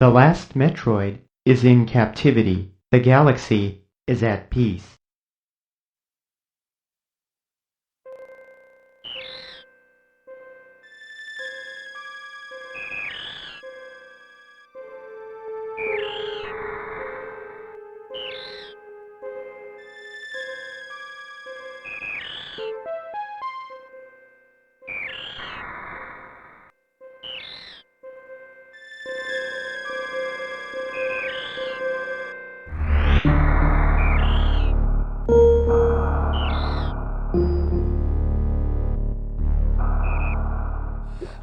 The last Metroid is in captivity. The galaxy is at peace.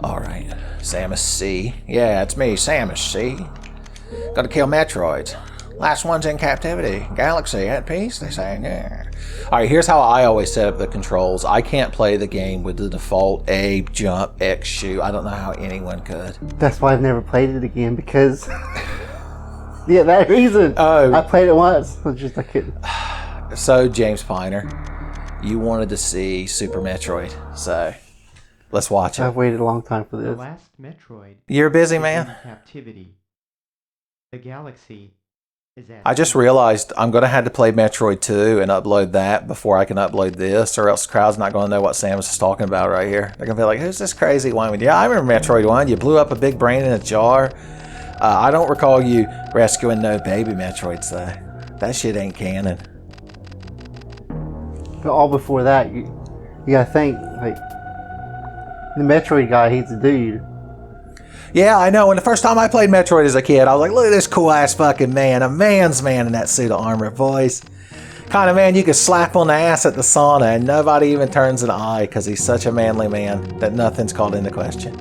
Alright, Samus C. Yeah, it's me, Samus C. Gotta kill Metroids. Last one's in captivity. Galaxy at peace, they say. Yeah. Alright, here's how I always set up the controls. I can't play the game with the default A, jump, X, shoot. I don't know how anyone could. That's why I've never played it again, because... yeah, that reason. Oh. I played it once. I just, I couldn't. So, James Piner, you wanted to see Super Metroid, so... let's watch it. I've waited a long time for The this. last Metroid You're a busy is man. in captivity. The galaxy is at I just realized I'm going to have to play Metroid 2 and upload that before I can upload this, or else the crowd's not going to know what Samus is talking about right here. They're going to be like, who's this crazy one? Yeah, I remember Metroid 1. You blew up a big brain in a jar. I don't recall you rescuing no baby Metroids, though. That shit ain't canon. But all before that, you gotta think, like, the Metroid guy, he's a dude. Yeah, I know. When the first time I played Metroid as a kid, I was like, look at this cool-ass fucking man. A man's man in that suit of armor, boys. Kind of man you could slap on the ass at the sauna and nobody even turns an eye because he's such a manly man that nothing's called into question.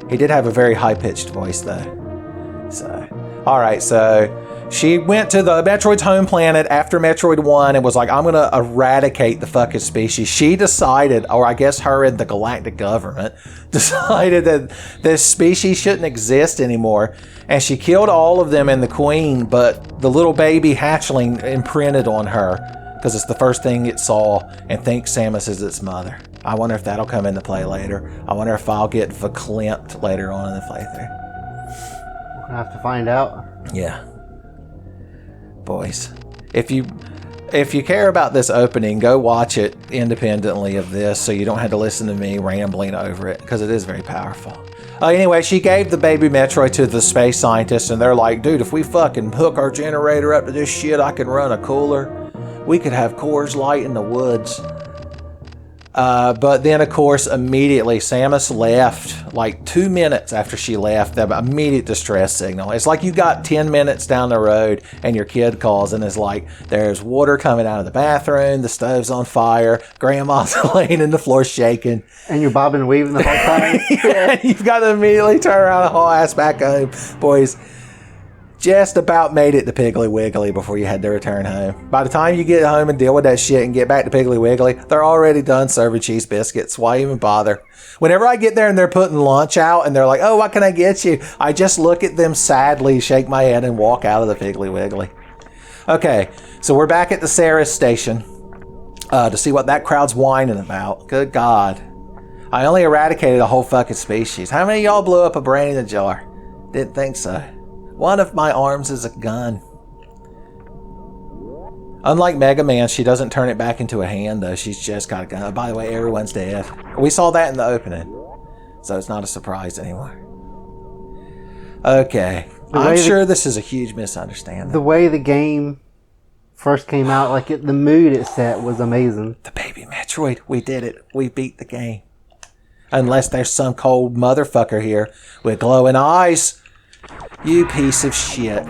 He did have a very high-pitched voice, though. So, alright, so... she went to the Metroid's home planet after Metroid 1 and was like, I'm going to eradicate the fucking species. She decided, or I guess her and the galactic government, decided that this species shouldn't exist anymore. And she killed all of them and the queen, but the little baby hatchling imprinted on her because it's the first thing it saw and thinks Samus is its mother. I wonder if that'll come into play later. I wonder if I'll get verklempt later on in the playthrough. We'll have to find out. Yeah. Boys, if you care about this opening, go watch it independently of this so you don't have to listen to me rambling over it, because it is very powerful. Anyway, she gave the baby Metroid to the space scientists, and they're like, dude, if we fucking hook our generator up to this shit, I can run a cooler. We could have Coors Light in the woods. But then, of course, immediately Samus left, like 2 minutes after she left, that immediate distress signal. It's like you got 10 minutes down the road and your kid calls and is like, there's water coming out of the bathroom, the stove's on fire, grandma's laying in the floor shaking. And you're bobbing and weaving the whole time? Yeah, you've got to immediately turn around and haul ass back home. Boys, just about made it to Piggly Wiggly before you had to return home. By the time you get home and deal with that shit and get back to Piggly Wiggly, they're already done serving cheese biscuits. Why even bother? Whenever I get there and they're putting lunch out and they're like, oh, what can I get you? I just look at them sadly, shake my head, and walk out of the Piggly Wiggly. Okay, so we're back at the Ceres station to see what that crowd's whining about. Good God. I only eradicated a whole fucking species. How many of y'all blew up a brain in a jar? Didn't think so. One of my arms is a gun. Unlike Mega Man, she doesn't turn it back into a hand, though. She's just got a gun. By the way, everyone's dead. We saw that in the opening, so it's not a surprise anymore. Okay. I'm sure this is a huge misunderstanding. The way the game first came out, like the mood it set was amazing. The baby Metroid. We did it. We beat the game. Unless there's some cold motherfucker here with glowing eyes. You piece of shit.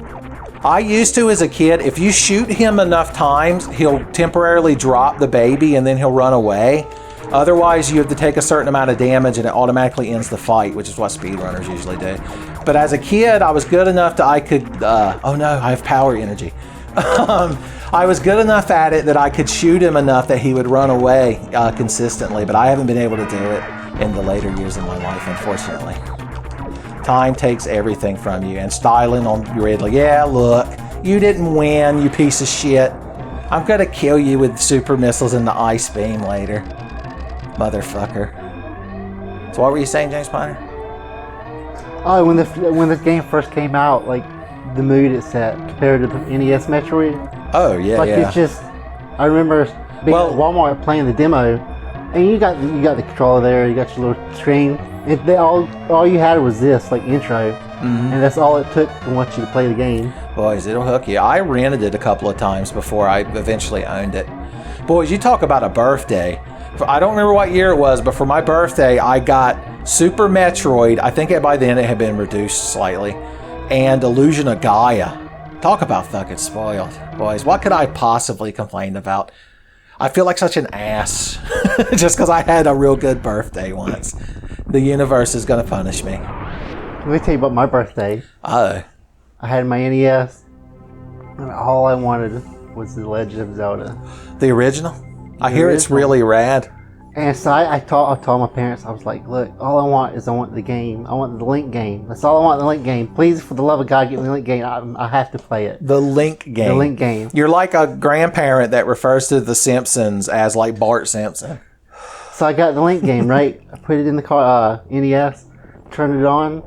I used to, as a kid, if you shoot him enough times, he'll temporarily drop the baby and then he'll run away. Otherwise, you have to take a certain amount of damage and it automatically ends the fight, which is what speedrunners usually do. But as a kid, I was good enough that I could... oh no, I have power energy. I was good enough at it that I could shoot him enough that he would run away consistently, but I haven't been able to do it in the later years of my life, unfortunately. Time takes everything from you, and styling on Ridley. Yeah, look, you didn't win, you piece of shit. I'm gonna kill you with super missiles and the ice beam later. Motherfucker. So what were you saying, James Piner? Oh, when this game first came out, like the mood it set compared to the NES Metroid. Oh yeah, Like yeah. it's just, I remember being Well- at Walmart playing the demo, and you got the controller there, you got your little screen. All you had was this like intro, and that's all it took to want you to play the game. Boys, it'll hook you. I rented it a couple of times before I eventually owned it. Boys, you talk about a birthday. I don't remember what year it was, but for my birthday, I got Super Metroid. I think by then it had been reduced slightly. And Illusion of Gaia. Talk about fucking spoiled. Boys, what could I possibly complain about? I feel like such an ass just because I had a real good birthday once. The universe is going to punish me. Let me tell you about my birthday. Oh. I had my NES, and all I wanted was The Legend of Zelda. The original? I hear it's original. really rad. And so I told my parents, I was like, look, all I want the game. I want the Link game. That's all I want, the Link game. Please, for the love of God, give me the Link game. I have to play it. The Link game. The Link game. You're like a grandparent that refers to The Simpsons as like Bart Simpson. So I got the Link game, right? I put it in the car, NES, turned it on,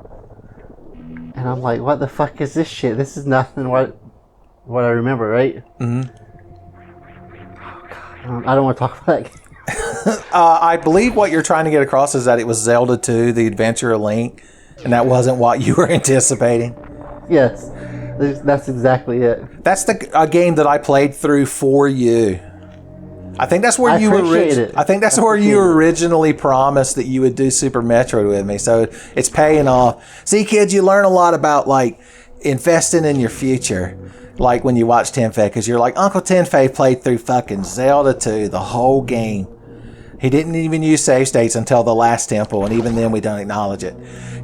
and I'm like, what the fuck is this shit? This is nothing what I remember, right? Mm-hmm. Oh, God. I don't want to talk about that game. I believe what you're trying to get across is that it was Zelda 2, The Adventure of Link, and that wasn't what you were anticipating. Yes, that's exactly it. That's a game that I played through for you. I think that's where I you appreciate it. I think that's I where you appreciate it. originally promised that you would do Super Metroid with me. So it's paying off. See, kids, you learn a lot about like investing in your future. Like when you watch Tenfei, because you're like, Uncle Tenfei played through fucking Zelda 2, the whole game. He didn't even use save states until the last temple, and even then we don't acknowledge it.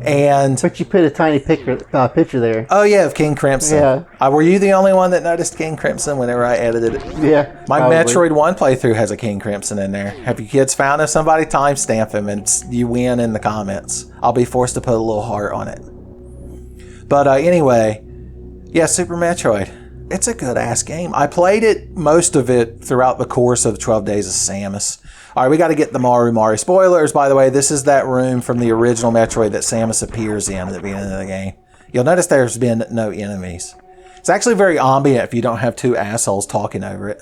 And But you put a tiny picture there. oh yeah, of King Crimson. Yeah. Were you the only one that noticed King Crimson whenever I edited it? Yeah. My probably. Metroid 1 playthrough has a King Crimson in there. Have you kids found if somebody timestamp him and you win in the comments? I'll be forced to put a little heart on it. But anyway, yeah, Super Metroid. It's a good ass game. I played it, most of it, throughout the course of 12 Days of Samus. All right, we got to get the Maru. Spoilers, by the way, this is that room from the original Metroid that Samus appears in at the beginning of the game. You'll notice there's been no enemies. It's actually very ambient if you don't have two assholes talking over it.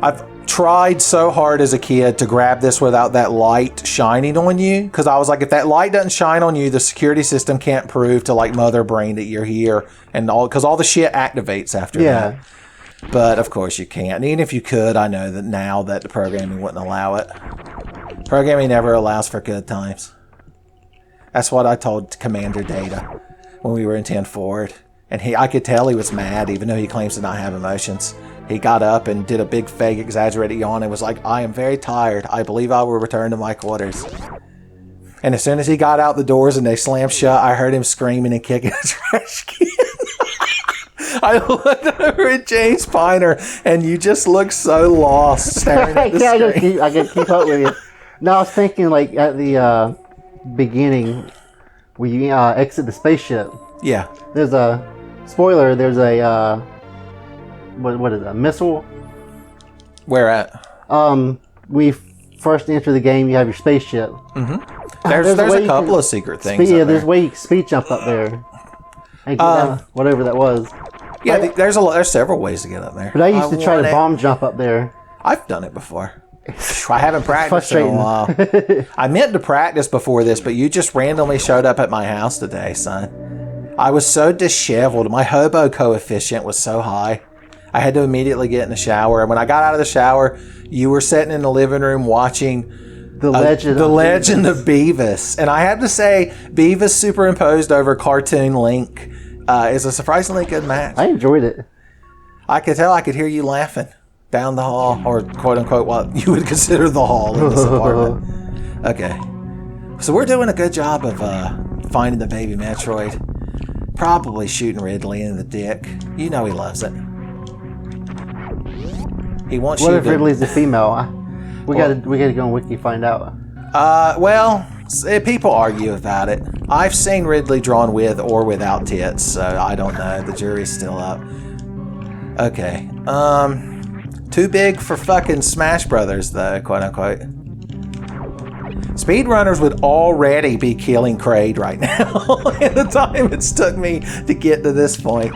I've tried so hard as a kid to grab this without that light shining on you, because I was like, if that light doesn't shine on you, the security system can't prove to like Mother Brain that you're here, and all because all the shit activates after that. Yeah. But of course you can't. And even if you could, I know that now that the programming wouldn't allow it. Programming never allows for good times. That's what I told Commander Data when we were in 10 Forward. And I could tell he was mad, even though he claims to not have emotions. He got up and did a big fake exaggerated yawn and was like, I am very tired. I believe I will return to my quarters. And as soon as he got out the doors and they slammed shut, I heard him screaming and kicking a trash can. I looked over at James Piner, and you just look so lost staring at the screen. I gotta keep up with you. No, I was thinking like at the beginning, where you exit the spaceship. Yeah. There's a spoiler. There's a what is it? A missile. Where at? We first enter the game. You have your spaceship. There's way a you couple can of secret things. Yeah, up there's there. a way you can speed jump up there. And get down, whatever that was. Yeah, there's several ways to get up there. But I used to try want to it. bomb jump up there. I've done it before. I haven't practiced in a frustrating. while. I meant to practice before this, but you just randomly showed up at my house today, son. I was so disheveled. My hobo coefficient was so high. I had to immediately get in the shower. And when I got out of the shower, you were sitting in the living room watching The Legend of Beavis. And I have to say, Beavis superimposed over cartoon Link is a surprisingly good match. I enjoyed it. I could tell, I could hear you laughing down the hall, or quote unquote what you would consider the hall in this apartment. Okay. So we're doing a good job of finding the baby Metroid. Probably shooting Ridley in the dick. You know he loves it. He wants What you if to... Ridley's a female? We gotta go on Wiki find out. Well, people argue about it. I've seen Ridley drawn with or without tits, so I don't know. The jury's still up. Okay. Too big for fucking Smash Brothers, though, quote unquote. Speedrunners would already be killing Kraid right now in the time it's took me to get to this point.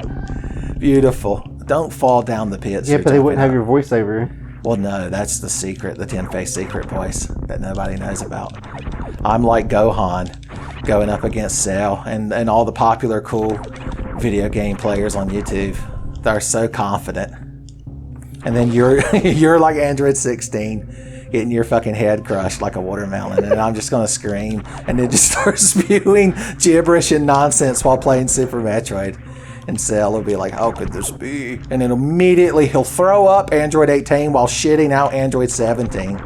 Beautiful. Don't fall down the pits. Yeah, but they wouldn't have your voiceover. Well, no, that's the secret, the 10-face secret voice that nobody knows about. I'm like Gohan going up against Cell and all the popular cool video game players on YouTube. They're so confident. And then you're like Android 16 getting your fucking head crushed like a watermelon, and I'm just gonna scream and then just start spewing gibberish and nonsense while playing Super Metroid. And Cell will be like, how could this be? And then immediately he'll throw up Android 18 while shitting out Android 17.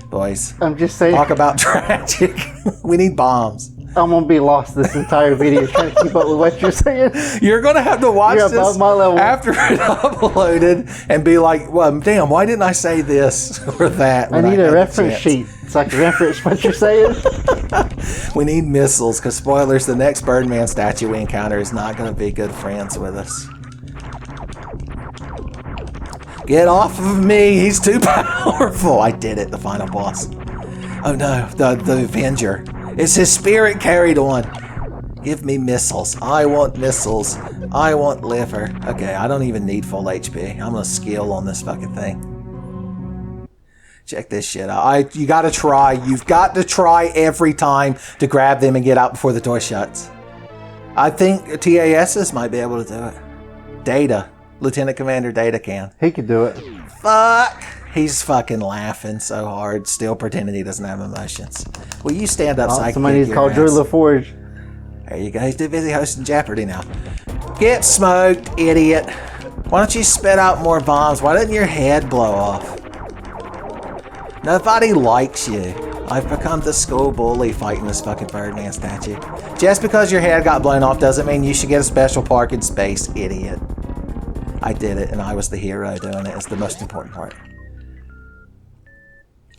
Boys, I'm just saying. talk about tragic. We need bombs. I'm gonna be lost this entire video trying to keep up with what you're saying. You're gonna have to watch You're above this my level. after it uploaded and be like, well, damn, why didn't I say this or that? I when need had a the reference chance? sheet so I can reference what you're saying. We need missiles, because spoilers, the next Birdman statue we encounter is not going to be good friends with us. Get off of me, he's too powerful. I did it, the final boss. Oh no, the Avenger. It's his spirit carried on. Give me missiles. I want missiles. I want liver. Okay, I don't even need full HP. I'm going to skill on this fucking thing. Check this shit out. You gotta try. You've got to try every time to grab them and get out before the door shuts. I think TASs might be able to do it. Data. Lieutenant Commander Data can. He could do it. Fuck! He's fucking laughing so hard, still pretending he doesn't have emotions. Will you stand up so I can Somebody kick needs to your call Drew ass? LaForge. There you go. He's too busy hosting Jeopardy now. Get smoked, idiot. Why don't you spit out more bombs? Why doesn't your head blow off? Nobody likes you. I've become the school bully fighting this fucking Birdman statue. Just because your head got blown off doesn't mean you should get a special park in space, idiot. I did it, and I was the hero doing it. It's the most important part.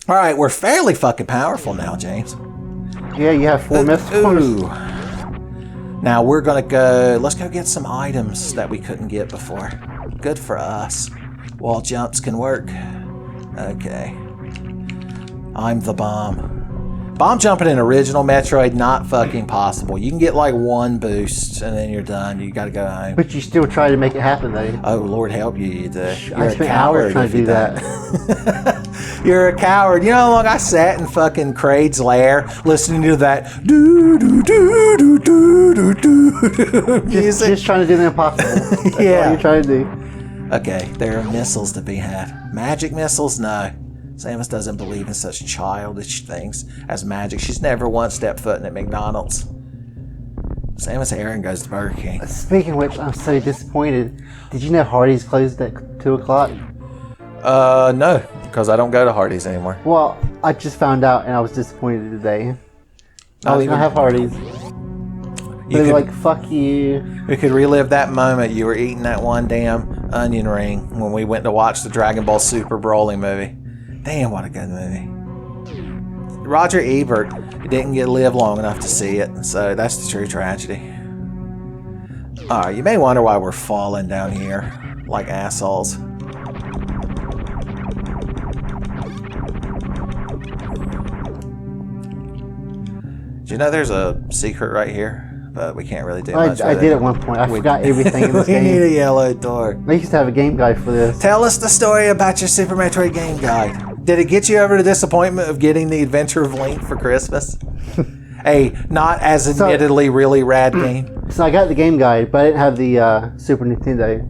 Alright, we're fairly fucking powerful now, James. Yeah, you have 4 missiles. Ooh. Now we're gonna go... Let's go get some items that we couldn't get before. Good for us. Wall jumps can work. Okay. I'm the bomb. Bomb jumping in original Metroid, not fucking possible. You can get like 1 boost and then you're done. You gotta go home. But you still try to make it happen, though. Oh, Lord help you, you do. You're I a spent coward hours trying if to you do don't. that. You're a coward. You know how long I sat in fucking Kraid's lair listening to that do do do do do do do music? Just trying to do the impossible. That's Yeah. all you're trying to do. Okay, there are missiles to be had. Magic missiles? No. Samus doesn't believe in such childish things as magic. She's never once stepped foot in at McDonald's. Samus Aran goes to Burger King. Speaking of which, I'm so disappointed. Did you know Hardee's closed at 2 o'clock? No, because I don't go to Hardee's anymore. Well, I just found out and I was disappointed today. I Not was even- gonna have Hardee's. You They were could, like, fuck you. we could relive that moment you were eating that one damn onion ring when we went to watch the Dragon Ball Super Broly movie. Damn, what a good movie. Roger Ebert didn't get to live long enough to see it, so that's the true tragedy. Alright, you may wonder why we're falling down here like assholes. Do you know there's a secret right here? But we can't really do much I with did it. at one point. I forgot everything in this We need a game. yellow door. They used to have a game guide for this. Tell us the story about your Super Metroid game guide. Did it get you over the disappointment of getting the Adventure of Link for Christmas? A not as admittedly really rad game. So I got the game guide, but I didn't have the Super Nintendo.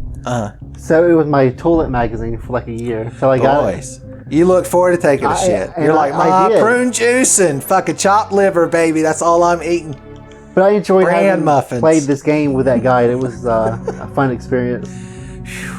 So it was my toilet magazine for like a year. So I got it. Boys, you look forward to taking a shit. and You're like, I did. prune juice and fucking chopped liver, baby. That's all I'm eating. But I enjoyed Bran having muffins. played this game with that guide. It was a fun experience.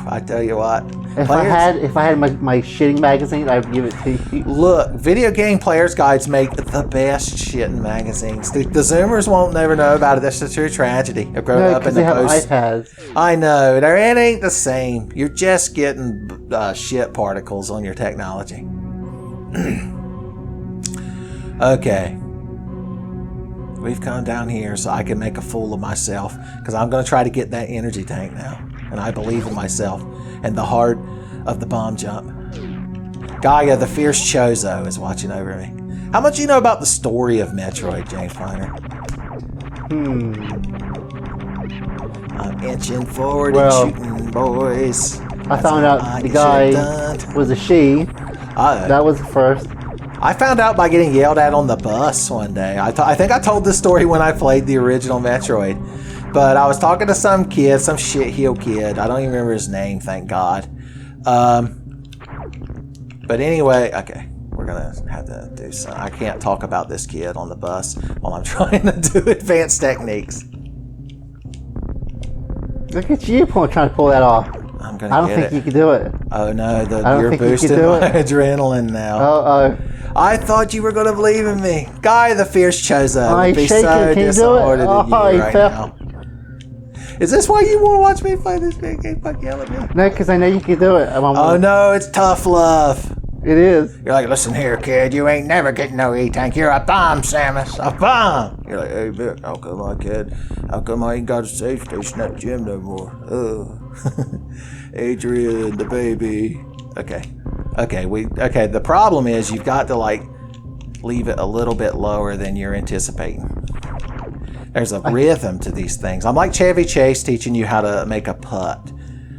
I tell you what. If I had my shitting magazine, I would give it to you. Look, video game players' guides make the best shitting magazines. The Zoomers won't never know about it. That's the true tragedy of growing No, up in because the they have post. iPads. I know, it ain't the same. You're just getting shit particles on your technology. Okay. We've come down here so I can make a fool of myself, because I'm going to try to get that energy tank now. And I believe in myself and the heart of the bomb jump. Gaia, the fierce Chozo, is watching over me. How much do you know about the story of Metroid, James Finer? I'm inching forward and shooting, boys. I found out the guy was a she. That was the first. I found out by getting yelled at on the bus one day. I think I told this story when I played the original Metroid. But I was talking to some kid, some shit-heel kid. I don't even remember his name, thank God. But anyway, okay. We're going to have to do some. I can't talk about this kid on the bus while I'm trying to do advanced techniques. Look at you trying to pull that off. I don't think you can do it. Oh no, you're boosting my adrenaline now. I thought you were going to believe in me. Guy of the Fierce Chozo would be so disappointed in you right now. Is this why you want to watch me play this big game? Fuck yell at me. No, because I know you can do it. Oh no, it's tough love. It is. You're like, listen here, kid. You ain't never getting no E-Tank. You're a bomb, Samus. A bomb. You're like, hey, Vic, how come I, kid? How come I ain't got a safe station at the gym no more? Adrian, the baby. Okay. Okay, the problem is you've got to, like, leave it a little bit lower than you're anticipating. There's a rhythm to these things. I'm like Chevy Chase teaching you how to make a putt.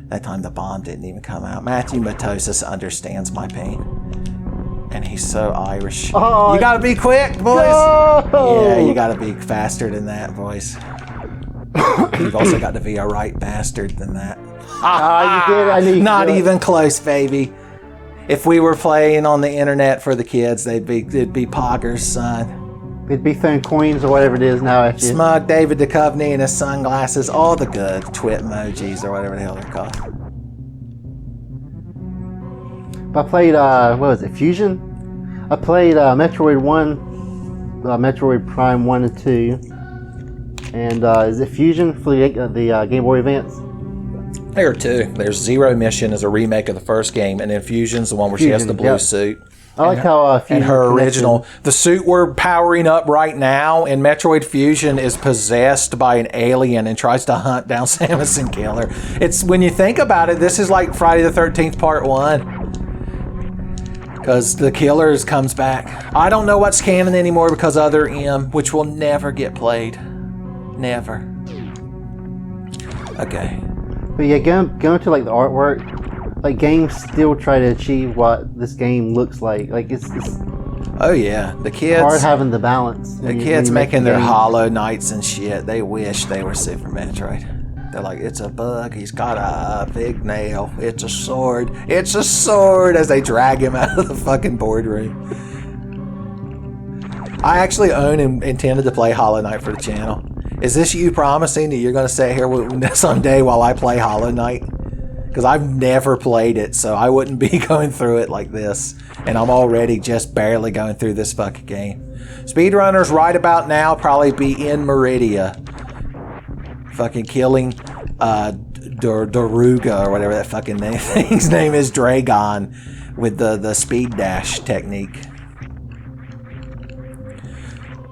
That time the bomb didn't even come out. Matthew Matosis understands my pain. And he's so Irish. Oh, you gotta be quick, boys. No! Yeah, you gotta be faster than that, boys. You've also got to be a right bastard than that. You did. I knew Not even close, baby. If we were playing on the internet for the kids, it'd be poggers, son. It'd be throwing coins or whatever it is now at you. Smug David Duchovny and his sunglasses, all the good twit emojis or whatever the hell they're called. I played, what was it, Fusion? I played Metroid 1, Metroid Prime 1 and 2. And is it Fusion for the Game Boy Advance? There are two. There's Zero Mission is a remake of the first game, and then Fusion's the one where she has the blue suit. I like how Fusion and her original. The suit we're powering up right now in Metroid Fusion is possessed by an alien and tries to hunt down Samus and kill her. It's, when you think about it, this is like Friday the 13th Part 1. Because the killers comes back. I don't know what's canon anymore because Other M, which will never get played. Never. Okay. But yeah, going to like the artwork, like games still try to achieve what this game looks like. Like it's oh yeah, the kids hard having the balance. The kids making their Hollow Knights and shit. They wish they were Super Metroid. They're like, it's a bug. He's got a big nail. It's a sword. It's a sword as they drag him out of the fucking boardroom. I actually own and intended to play Hollow Knight for the channel. Is this you promising that you're going to sit here someday while I play Hollow Knight? Because I've never played it, so I wouldn't be going through it like this. And I'm already just barely going through this fucking game. Speedrunners right about now probably be in Meridia. Fucking killing Daruga or whatever that fucking thing's name is, Dragon, with the speed dash technique.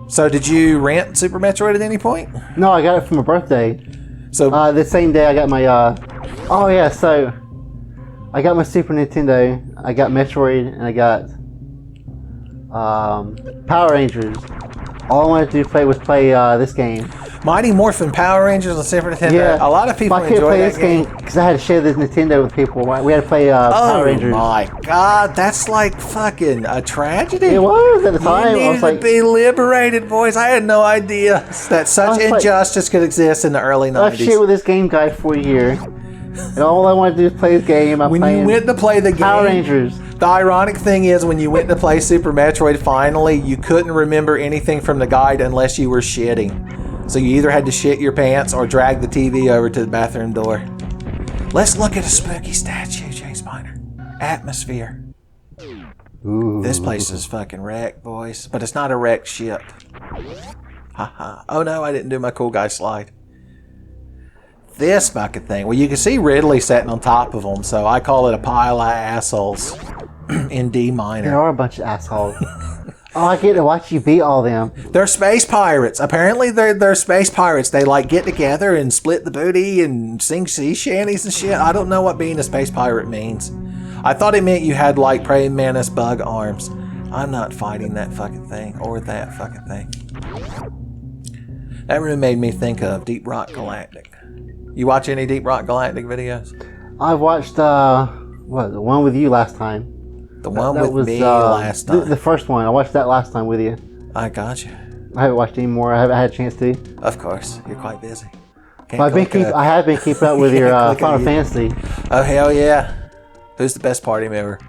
So did you rent Super Metroid at any point? No, I got it for my birthday. So the same day I got my oh yeah, so I got my Super Nintendo, I got Metroid, and I got Power Rangers. All I wanted to was play this game. Mighty Morphin Power Rangers on Super Nintendo. Yeah, a lot of people enjoy play this game because I had to share this Nintendo with people. We had to play Power Rangers. Oh my god, that's like fucking a tragedy. It was at the time. You needed to be liberated, boys. I had no idea that such injustice could exist in the early 90s. I shared with this game guy for a year, and all I wanted to do is play this game. When you went to play the game, Power Rangers. The ironic thing is, when you went to play Super Metroid, finally, you couldn't remember anything from the guide unless you were shitting. So you either had to shit your pants or drag the TV over to the bathroom door. Let's look at a spooky statue, James Miner. Atmosphere. Ooh. This place is fucking wrecked, boys. But it's not a wrecked ship. Haha. Oh no, I didn't do my cool guy slide. This fucking thing. Well, you can see Ridley sitting on top of them, so I call it a pile of assholes in D minor. There are a bunch of assholes. Oh, I get to watch you beat all them. They're space pirates. Apparently, they're space pirates. They like get together and split the booty and sing sea shanties and shit. I don't know what being a space pirate means. I thought it meant you had like praying mantis bug arms. I'm not fighting that fucking thing or that fucking thing. That really made me think of Deep Rock Galactic. You watch any Deep Rock Galactic videos? I watched the one with you last time. The one with me last time. The first one. I watched that last time with you. I got you. I haven't watched any more. I haven't had a chance to. Of course, you're quite busy. I have been keeping up with your Final Fantasy. Oh hell yeah! Who's the best party member?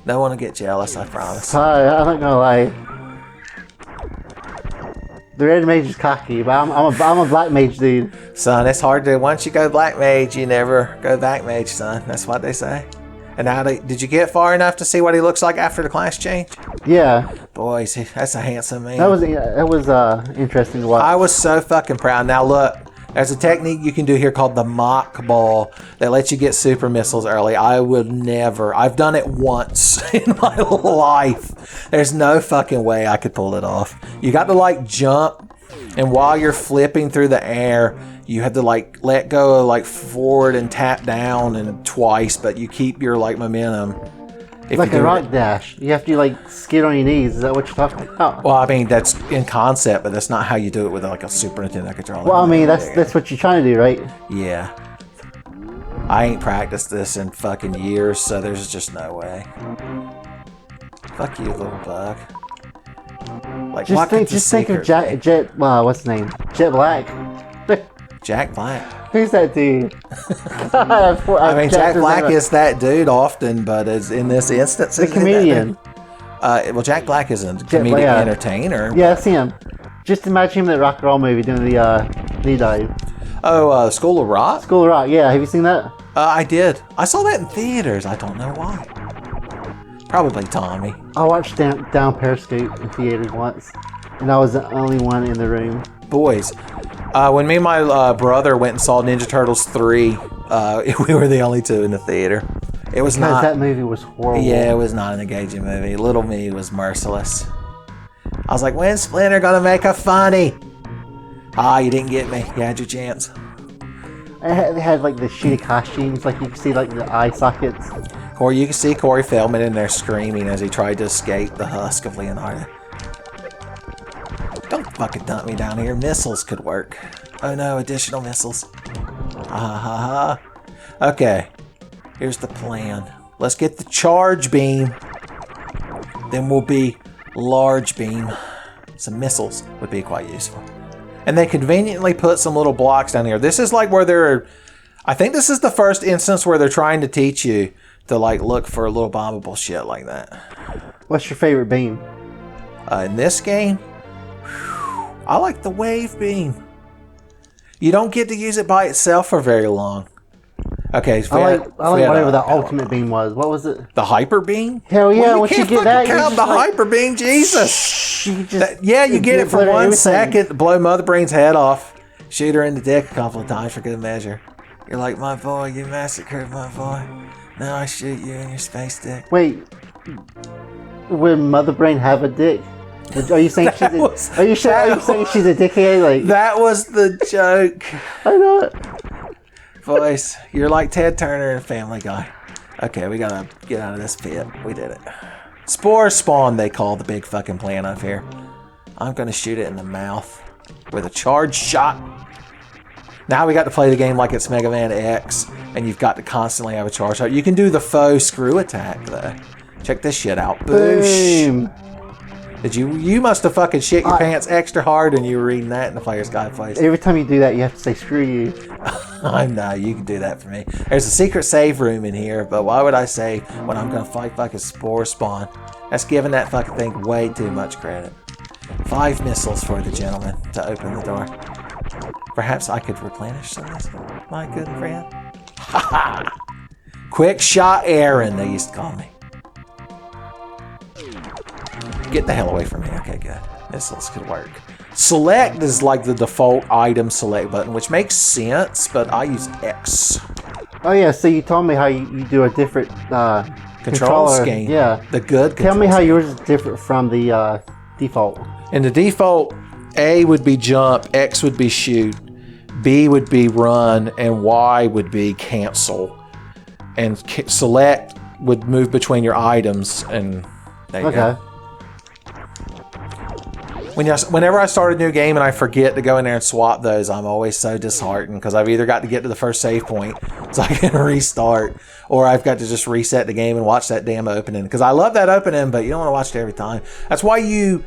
No one will get jealous, I promise. Sorry, I'm not gonna lie. The red mage is cocky, but I'm a black mage dude. Son, it's hard to. Once you go black mage, you never go back mage, son. That's what they say. And now, did you get far enough to see what he looks like after the class change? Yeah. Boys, that's a handsome man. That was interesting to watch. I was so fucking proud. Now look, there's a technique you can do here called the mock ball that lets you get super missiles early. I would never. I've done it once in my life. There's no fucking way I could pull it off. You got to like jump, and while you're flipping through the air, you have to like let go of like forward and tap down and twice, but you keep your like momentum. If like you a rock dash. You have to like skid on your knees. Is that what you're talking about? Well, I mean, that's in concept, but that's not how you do it with like a Super Nintendo controller. Well, I mean, that's what you're trying to do, right? Yeah. I ain't practiced this in fucking years, so there's just no way. Fuck you, little bug. Like, Just think of Jet. What's his name? Jet Black. Jack Black. Who's that dude? I mean, Jack Black is that dude often, but is in this instance, the comedian. Well, Jack Black is a comedic entertainer. Yeah, that's him. Just imagine him in that rock and roll movie doing the knee dive. Oh, School of Rock? School of Rock, yeah. Have you seen that? I did. I saw that in theaters. I don't know why. Probably Tommy. I watched Down Periscope in theaters once, and I was the only one in the room. Boys, when me and my brother went and saw Ninja Turtles 3, we were the only two in the theater. It was Because not. that movie was horrible. Yeah, it was not an engaging movie. Little me was merciless. I was like, when's Splinter gonna make a funny? You didn't get me. You had your chance. They had like the shitty costumes, like you could see like the eye sockets. Corey, you can see Corey Feldman in there screaming as he tried to escape the husk of Leonardo. Don't fucking dump me down here. Missiles could work. Oh no, additional missiles. Okay, here's the plan. Let's get the charge beam. Then we'll be large beam. Some missiles would be quite useful. And they conveniently put some little blocks down here. This is like where they're... I think this is the first instance where they're trying to teach you to like look for a little bombable shit like that. What's your favorite beam? In this game, I like the wave beam. You don't get to use it by itself for very long. Okay, I like whatever the ultimate beam was. What was it? The hyper beam? Hell yeah! Well, once you you can't get that, count the hyper beam. Jesus. You You get it for glitter 1 everything. second. Blow Mother Brain's head off. Shoot her in the dick a couple of times for good measure. You're like, my boy, you massacred my boy. Now I shoot you in your space dick. Wait, would Mother Brain have a dick? Are you saying are you saying she's a dickhead? Like that was the joke. I know it. Voice, you're like Ted Turner in Family Guy. Okay, we gotta get out of this pit. We did it. Spore spawn, they call the big fucking plan up here. I'm gonna shoot it in the mouth with a charged shot. Now we got to play the game like it's Mega Man X, and you've got to constantly have a charge shot. You can do the faux screw attack though. Check this shit out. Boosh. Boom. Did you must have fucking shit your pants extra hard when you were reading that in the Player's Guide place. Every time you do that, you have to say "screw you." I know, you can do that for me. There's a secret save room in here, but why would I say when I'm gonna fight fucking Spore Spawn? That's giving that fucking thing way too much credit. 5 missiles for the gentleman to open the door. Perhaps I could replenish some of this, my good friend. Ha ha! Quick shot Aaron, they used to call me. Get the hell away from me. Okay, good. Missiles could work. Select is like the default item select button, which makes sense, but I use X. Oh yeah, so you told me how you do a different Control scheme. Yeah. The good Tell me control how scheme. yours is different from the default. In the default, A would be jump, X would be shoot, B would be run, and Y would be cancel. And select would move between your items, and There you Okay. go. Whenever I start a new game and I forget to go in there and swap those, I'm always so disheartened because I've either got to get to the first save point so I can restart, or I've got to just reset the game and watch that damn opening. Because I love that opening, but you don't want to watch it every time. That's why you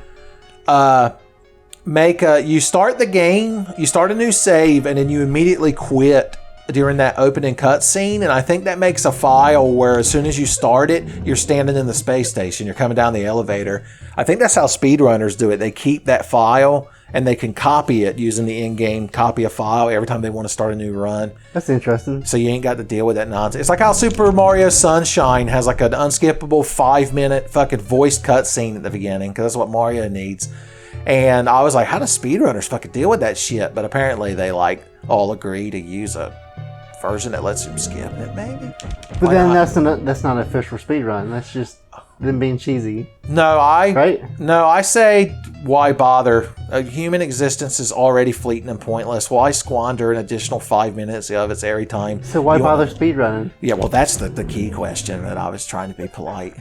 you start the game, you start a new save, and then you immediately quit during that opening cutscene, and I think that makes a file where as soon as you start it, you're standing in the space station, you're coming down the elevator. I think that's how speedrunners do it. They keep that file and they can copy it using the in-game copy a file every time they want to start a new run. That's interesting. So you ain't got to deal with that nonsense. It's like how Super Mario Sunshine has like an unskippable 5-minute fucking voiced cutscene at the beginning, because that's what Mario needs. And I was like, how do speedrunners fucking deal with that shit? But apparently they like all agree to use a version that lets them skip it, maybe. But Why then not? that's not an official speedrun. That's just them being cheesy. No, Right? I say, why bother? A human existence is already fleeting and pointless. Why squander an additional 5 minutes of it every time? So why bother speedrunning? Yeah, well, that's the key question, and I was trying to be polite.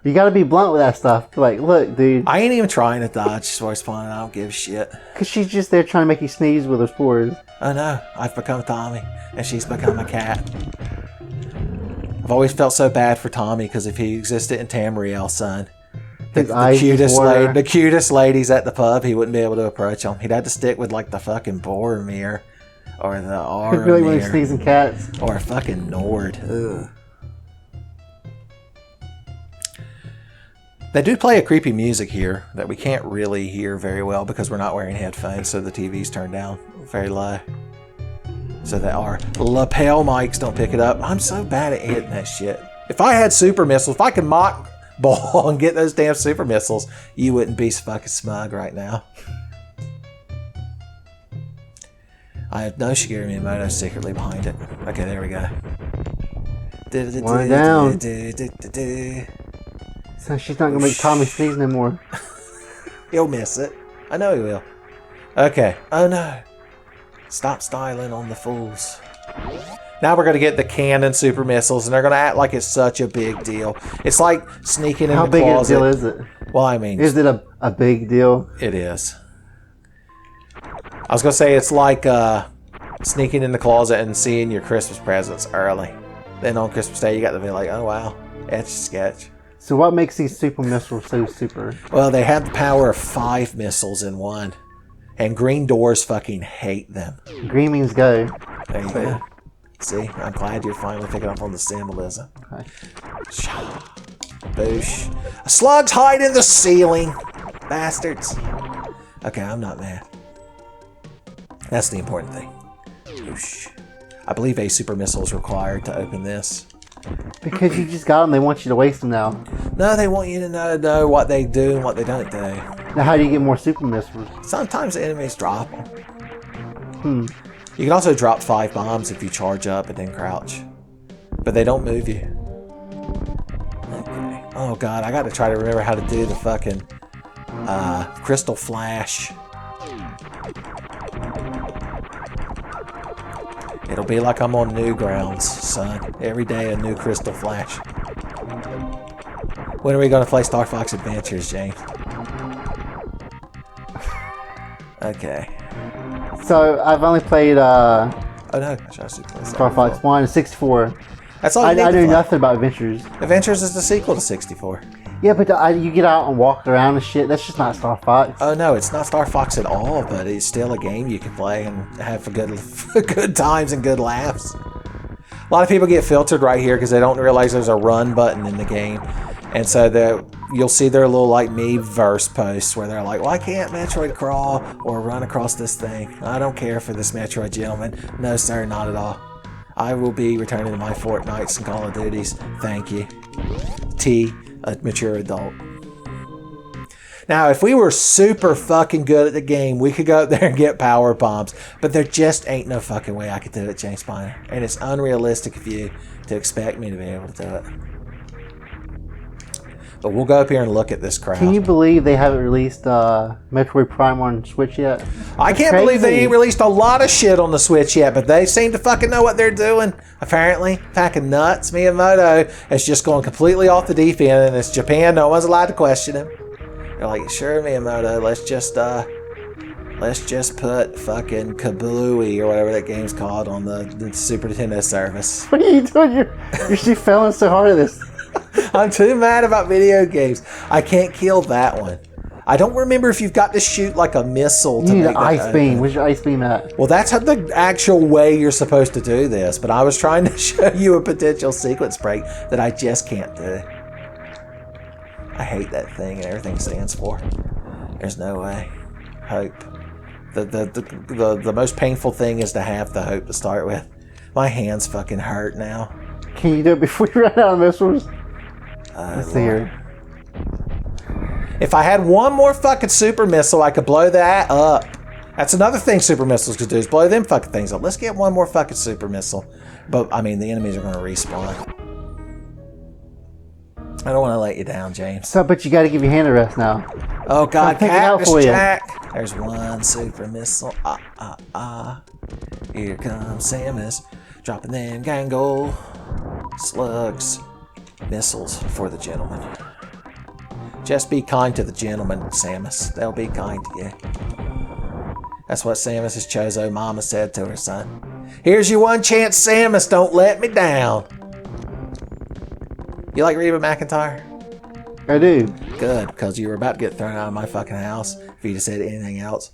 You gotta be blunt with that stuff. Like, look, dude. I ain't even trying to dodge voice spawn. I don't give a shit. Because she's just there trying to make you sneeze with her spores. Oh no, I've become Tommy, and she's become a cat. I've always felt so bad for Tommy, because if he existed in Tamriel, son, His eyes just water. the cutest ladies at the pub, he wouldn't be able to approach them. He'd have to stick with like the fucking Boromir, or the Really when you're Aramir, sneezing cats. or fucking Nord. Ugh. They do play a creepy music here that we can't really hear very well because we're not wearing headphones, so the TV's turned down very low. So that our lapel mics don't pick it up. I'm so bad at hitting that shit. If I had super missiles, if I could mock ball and get those damn super missiles, you wouldn't be fucking smug right now. I have no Shigeru Miyamoto secretly behind it. Okay, there we go. One down. So she's not gonna make Tommy sneeze no more. He'll miss it. I know he will. Okay. Oh no. Stop styling on the fools. Now we're going to get the cannon super missiles, and they're going to act like it's such a big deal. It's like sneaking in How the big closet. a deal is it? Well, I mean, Is it a big deal? it is. I was going to say it's like sneaking in the closet and seeing your Christmas presents early. Then on Christmas Day, you got to be like, oh wow, etch sketch. So what makes these super missiles so super? Well, they have the power of 5 missiles in one. And green doors fucking hate them. Green means go. There you go. See, I'm glad you're finally picking up on the symbolism. Okay. Boosh. Slugs hide in the ceiling. Bastards. Okay, I'm not mad. That's the important thing. Boosh. I believe a super missile is required to open this. Because you just got them, they want you to waste them now. No, they want you to know what they do and what they don't do. Now how do you get more super missiles? Sometimes the enemies drop them. You can also drop 5 bombs if you charge up and then crouch. But they don't move you. Okay. Oh god, I gotta try to remember how to do the fucking crystal flash. It'll be like I'm on Newgrounds, son. Every day a new crystal flash. When are we gonna play Star Fox Adventures, James? Okay. So I've only played Oh no, I should have played Star Fox 1 and 64. That's all I you need to knew play. nothing about Adventures. Adventures is the sequel to 64. Yeah, but you get out and walk around and shit. That's just not Star Fox. Oh no, it's not Star Fox at all, but it's still a game you can play and have for good times and good laughs. A lot of people get filtered right here because they don't realize there's a run button in the game, and so you'll see their little like me verse posts where they're like, "Well, I can't Metroid crawl or run across this thing. I don't care for this Metroid, gentlemen. No, sir, not at all. I will be returning to my Fortnites and Call of Duties. Thank you." T, a mature adult. Now, if we were super fucking good at the game, we could go up there and get power bombs. But there just ain't no fucking way I could do it, James Spiner. And it's unrealistic of you to expect me to be able to do it. But we'll go up here and look at this crowd. Can you believe they haven't released Metroid Prime on Switch yet? I can't believe they ain't released a lot of shit on the Switch yet, but they seem to fucking know what they're doing. Apparently, packing nuts. Miyamoto is just going completely off the deep end, and it's Japan. No one's allowed to question him. They're like, sure, Miyamoto, let's just put fucking Kablooey or whatever that game's called on the Super Nintendo service. What are you doing? You're still failing so hard at this. I'm too mad about video games. I can't kill that one. I don't remember if you've got to shoot like a missile to You need make an that ice open. beam. Where's your ice beam at? Well, that's how the actual way you're supposed to do this, but I was trying to show you a potential sequence break that I just can't do. I hate that thing and everything it stands for. There's no way. Hope. The most painful thing is to have the hope to start with. My hands fucking hurt now. Can you do it before you run out of missiles? Let's see Lord. here. If I had one more fucking super missile, I could blow that up. That's another thing super missiles could do, is blow them fucking things up. Let's get one more fucking super missile. But, I mean, the enemies are going to respawn. I don't want to let you down, James. So, but you got to give your hand a rest now. Oh, God, pick it out Cactus for you. Jack. There's one super missile. Here comes Samus. Dropping them gangle slugs. Missiles for the gentleman. Just be kind to the gentleman, Samus. They'll be kind to you. That's what Samus's Chozo mama said to her son. Here's your one chance, Samus. Don't let me down. You like Reba McEntire? I do. Good, because you were about to get thrown out of my fucking house if you just said anything else.